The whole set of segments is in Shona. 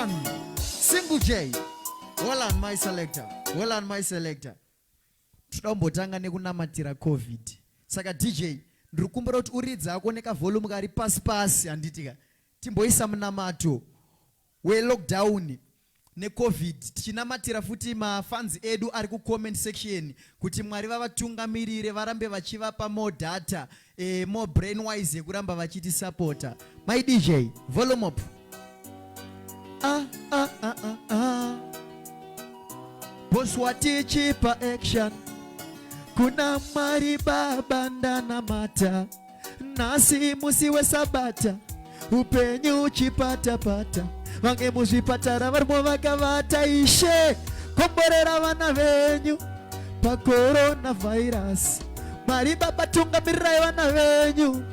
one. Single J. Hold on my selector. Hold on my selector. Tunaombotanga nekunamatira COVID. Saka DJ, ndikukumbira kuti uridza akuoneka volume kari pasi anditika. Timboisa munamato we lockdown ne COVID. Tichinamatira futi mafans edu ari ku comment section kuti Mwari vavatungamirire varambe vachivapa more data, more brainwise yekuramba vachiti supporta. My DJ, volume up. Boss watichi pa action. Kuna Mwari baba ndana mata. Nasi musiwe sabata. Upenyu chipata pata. Vange muzvipatara varimo vakavata ishe. Komborera vana venyu pa coronavirus. Mwari baba tungamirai vana venyu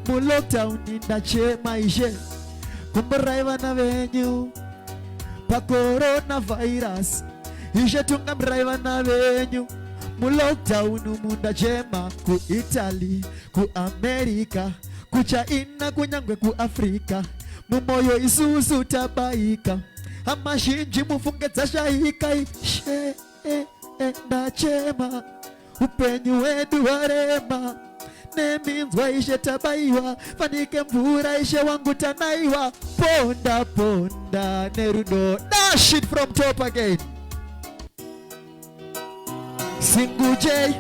mu lockdown ndachema ishe. Komborai vana venyu pa coronavirus. Ishe tungamirai vana venyu mu lockdown mundachema. Ku Italy, ku America, ku China, kunyangwe ku Afrika. Mumoyo isusu tabaika. Amashinji mufunge dzashayika ishe. Ndachema upenyu wedu warema. Neminzwa ishe tabaiwa. Fanike mvura ishe wangu tanaiwa. Ponda ponda nerudo. Dash it from top again. Single J.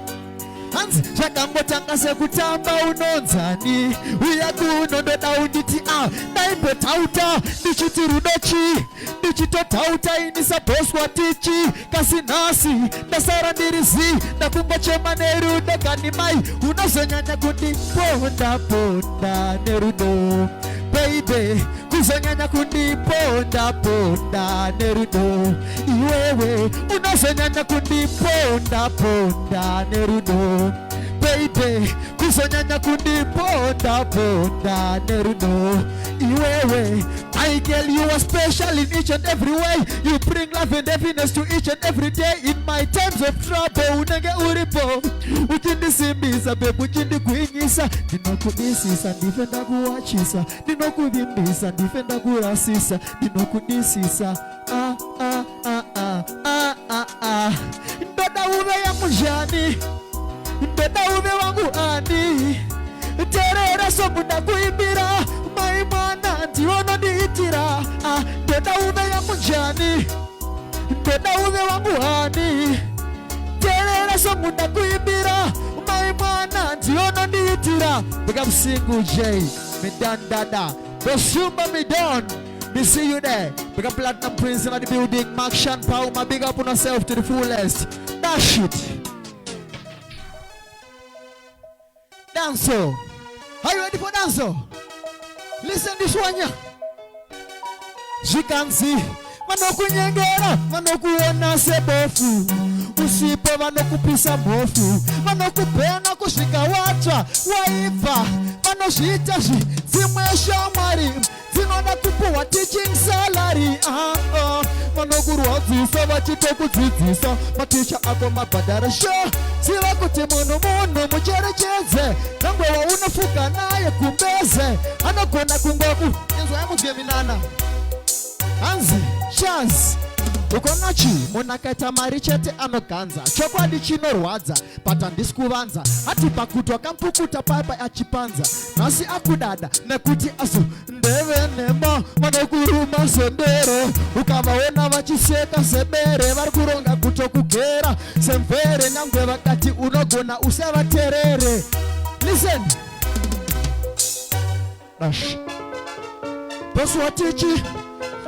Hanzi zvakangotanga sekutamba unonzani. Uya kuno ndoda unditi ndaimbotauta ndichiti rudochi. Ndichitotauta inisa boss watichi. Kasi nasi ndasara ndirizi. Ndakungochema nerudo kani mai unozonyanya kundi ponda ponda nerudo. Baby kuzonyanya kundi ponda ponda nerudo. Iwewe unozonyanya kundi ponda ponda nerudo. Baby kuzonyanya kundi ponda ponda nerudo. Iwewe my girl, you are special in each and every way. You bring love and happiness to each and every day. In my times of trouble unenge uripo. Uchindisimbiza babe uchindikuinyisa. Ndinokudisisa ndifenda kuwachisa. Ndinokuvimbisa ndifenda kurasisa. Ndinokudisisa ndoda uve ya mujani. Ndoda uve wangu ani. Terera somuda kuimbira. Maimana ndiono ndiitira. Ndoda uve ya mujani. Ndoda uve wangu ani. Terera somuda kuimbira. Maimana ndiono ndiitira. Big up Single J. Me dan dada. Bosumba me don. Me see you there. Big up Platinum Prince in the building. Mark Shan Pauma. Big up on yourself to the fullest. That shit. Danso. Are you ready for danso? Listen this one ya. Jikanzi. Vanokunyengera, vanokuona sebofu. Usipo vanokupisa mofu. Vanokupena kusvika watsva waipa. Vanozviita zimwesha Mwari. Dzinoda kupuwa teaching salary. Vanokurwadzisa vachitokudzidzisa. Maticha ako mabhadhara sho. Ziva kuti munhu mucherechedze. Nangwe waunofuka naye kumbeze. Anogona kungoku. Inzwa yamugeminana. Hanzi, chance. Ukonachi, monakaita mari chete anoganza. Chokwadi chinorwadza, but handisi kuvanza. Hati pakutwa kampukuta papa achipanza. Nasi akudada, nekuti asu ndeve nema. Vanokuruma sembere. Ukavaona vachiseka sebere. Varikuronga kutokugera semvere. Nyangwe vakati unogona usevaterere. Listen. Rush. Bosu watichi.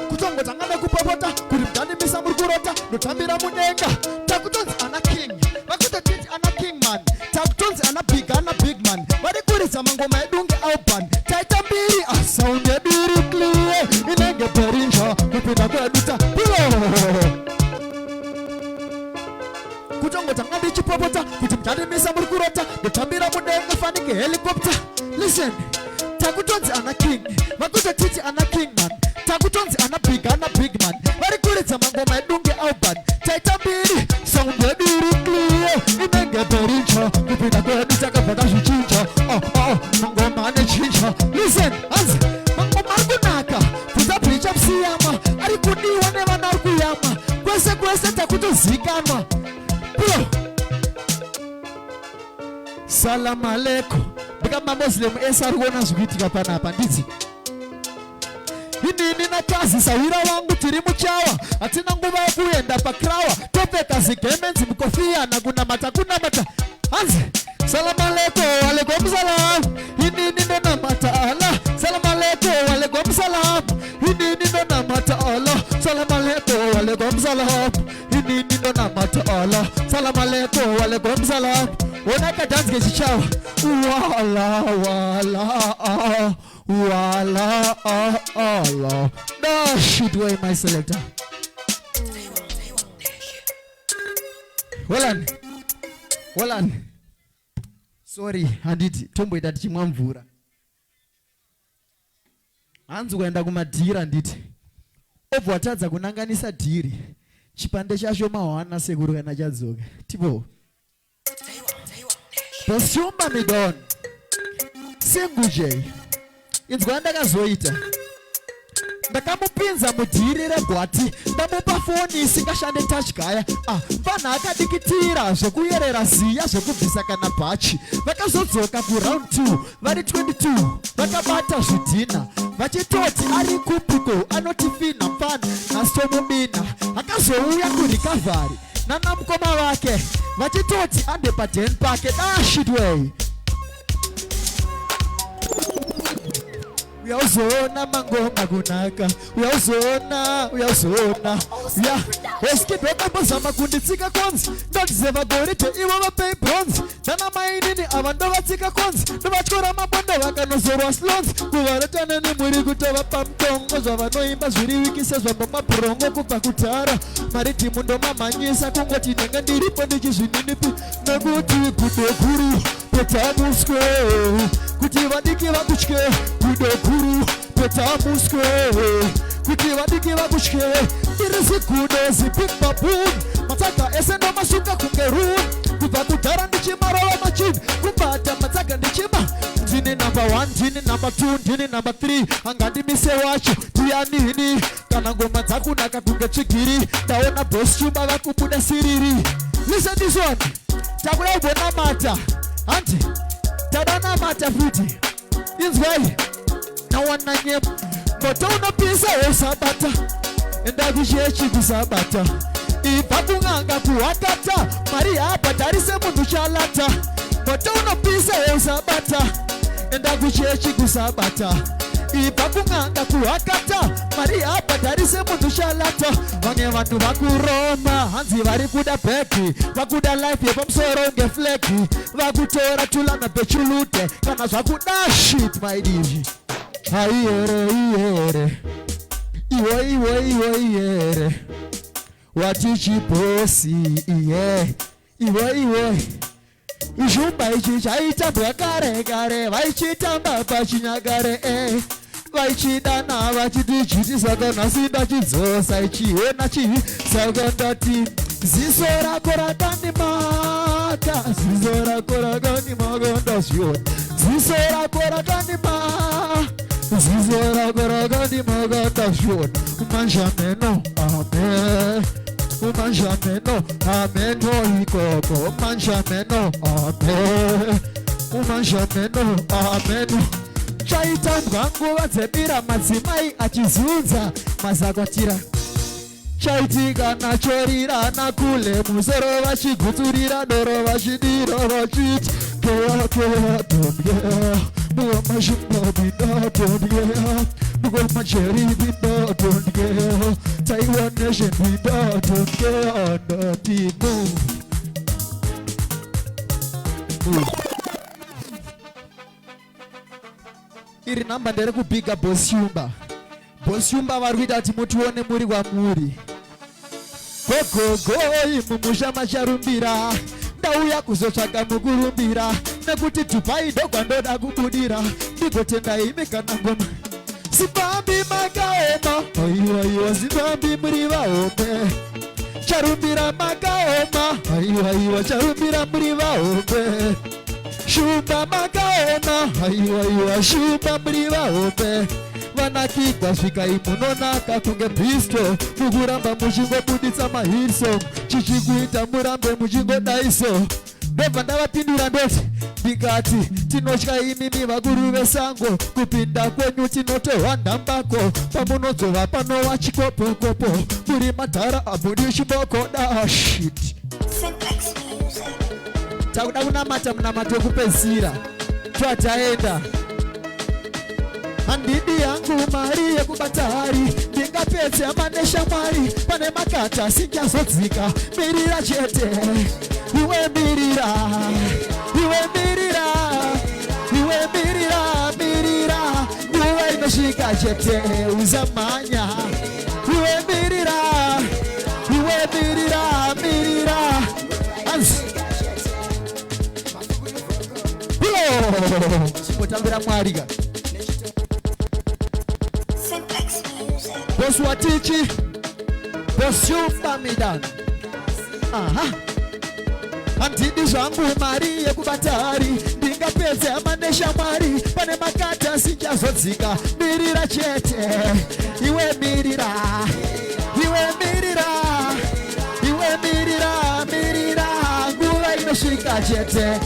Kutongo tangana kupapota. Kurimdani misa murkurota. Nutambira munenga. Takutonzi ana king. Vakuta titi ana king man. Takutonzi ana big man. Varikuriza mangoma edunge aupan. Taitambiri sound ediri clear. Inenge perinja. Kupita kwa duta. Kutongo tangana chipapota. Kurimdani misa murkurota. Nutambira munenga fanike helicopter. Listen. Takutonzi ana king. Vakuta titi ana king man. Takutonzi ana big man. Varikuritsa mangoma edunge aupan. Taitambiri sound ediri clear. Inenge perinja. Kupita kwa duta kapata zvichinja. Mangoma anechinja. Listen, hanzi mangoma arikunaka. Kuza preach up siyama. Arikuna Tata kutozikanwa. Bro. Salam alaikum. Bikama Muslim esa ruona zvikiitika panapa ndidzi. Inini natazisa wira wangu tiri muchawa. Hatina nguva yekuenda pakrawa. Topeka zigemenzi mukofia na kunamata. Hanzi. Salam alaikum, alaikum salam. Inini ndo namata Allah. Salam alaikum, alaikum salam. Inini ndo namata Allah. Salam alaikum, alaikum salam. Inini ndo namata Allah. Salam alaikum, alaikum salam. Onaka dance gechichawa. Wala Allah. No shit way my selector. Walan. Sorry, handiti tombo ita tichimwa mvura. Hanzi kuenda kumadhira nditi. Obva watadza kunanganisa dhiri. Chipande chacho mawana sekuru kana chadzoka. Tipo. Bosumba midon. Singuje. Inzwa ndakazoita. Ndakamupinza mudhiri regwati. Ndamupa foni isingashande touch kaya. Vanhu akadikitira zvekuyerera ziya zvekubvisa kana bhachi. Vakazodzoka kuround 2 vari 22. Vakabata zvidhina vachitoti ari kupiko anotifina mfana nasitomubina. Akazouya kurikavari nanamukoma vake vachitoti ande padeni pake. Shitway. Uyauzona mangoma kunaka. Uyauzona. Eskid wakambozama kunditsika konzi. Ndotizeva gorite ivo vapei bronze. Dana mainini ava ndovatsika konzi. Ndovatyora mabondo vakanozorwa slons. Kuvaretanani muri kutova pamutongo. Zvavanoimba zviri wiki sezvamba maburongo kubva kutara. Maritimu ndomamhanyisa kungoti nenge ndiripo ndichizvininipi. Nekuti kudokuru petamuswe. Kuti vadiki vakutye kudokuru petamuswe. Kuti vadiki vakutye irizigudo zibig baboon. Matsaga ese ndomasuka kunge rune. Kubva kudhara ndichimarova machini. Kubata matsaga ndichima. Ndini number 1, ndini number 2, ndini number 3. Angandimise wacho tianini. Kana ngoma dzakunaka kunge chigiri. Taona boss chumba vakubuda siriri. Listen this one. Takuda ubona mata. Anti tadana mata futi. Inzwai na wananye moto unopisa osabata. Enda kuchechi kusabata. Ipa kunganga kuwakata. Maria hapa tarise mundu chalata. Moto unopisa osabata. Enda kuchechi kusabata. Ipa kunganga kuwakata. Maria hapa tarise mundu chalata. Vange vantu vakuroma. Hanzi vari kuda beki. Vakuda life yepa msoro unge fleki. Vakutora tulana pechulute. Kana zvakuda shit my DJ. Iyere. Iwo iyere. Watichiposi iye. Iwo. Ijumba ichi chaitambwa kare. Vaichitamba pachinyagare vaichidana vachiti saka nasinda chidzosa ichiona chivi saka ndati ziso rako rakandimaka ndazviona. Ziso rako rakandimaka ndazviona. Umanjameno amen. Amen ikoko. Umanjameno amen. Chaitambwa nguva dzemira madzimai achizunza mazakwatira. Chaitika nachorira nakule musoro vachigutsurira doro vachidiro vachiti keya don't care. Muwa mashimba binda don't care. Muwa macheri binda don't care. Taiwan nation binda don't care. On the team move. Iri namba ndere kupiga Bosumba. Bosumba vari kuita kuti mutione muri kwamuri. Gogogo imumusha macharumbira. Ndauya kuzotsvaga mukurumbira. Nekuti Dubai ndokwandoda kubudira. Ndigotenda imi kana ngoma. Sipambi makaoma. Aiwa sipambi muri vaombe. Charumbira makaoma. Aiwa charumbira muri vaombe. Shumba makaoma. Aiwa shumba muri vaombe. vanakidza svika imunonaka kunge bistro mukuramba muchingobuditsa mahit song chichikuita murambe muchingodaiso ndobva ndavapindura ndoti ndikati tinotya imimi vakuru vesango kupinda kwenyu tinotohwa ndambako pamunodzova panowa chikopokopo muri madhara abudi chimokoda shit takuda kunamata munamato wekupedzisira twataenda handidi yangu mari yekubata hari ndingapedze amanesha mwari pane makata asingazodzika mirira chete iwe mirira nguva inosvika chete uzamhanya iwe mirira anzi potambira mwari ka bosi watichi bosi yufamidana handidi zvangu mari yekubata hari ndingapedze amanesha mwari pane makata asingazodzika mirira chete iwe mirira nguva inosvika chete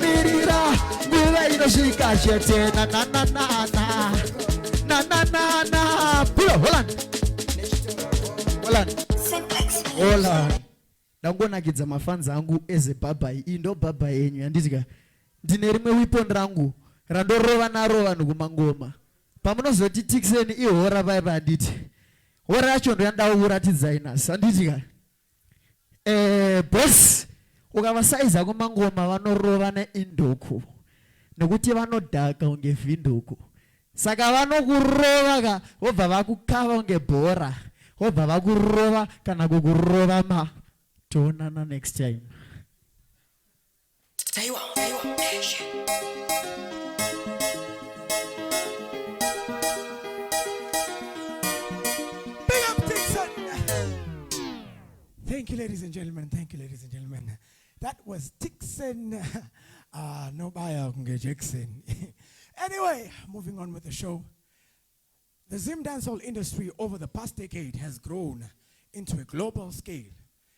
mirira nguva inosvika chete na Holland ndangonakidza mafanzi angu eze bhabhai indo bhabhai yenyu yanditika ndine rimwe weapon rangu randorova naro vanhu kumangoma pamunozoti tikiseni ihora vaiva handiti hora yacho ndoyandauratidzai nhasi handitika bosi ukavasaiza kumangoma vanorova neindoko nekuti vanodhaka unge vhindoko saka vanokurova ka vobva vakukava unge bhora vobva vakurova kana kukurova ma toonana next time. Thank you, ladies and gentlemen. Thank you, ladies and gentlemen. That was Tixon Nobaya Kunge Jackson. Anyway, moving on with the show. The Zim dancehall industry over the past decade has grown into a global scale.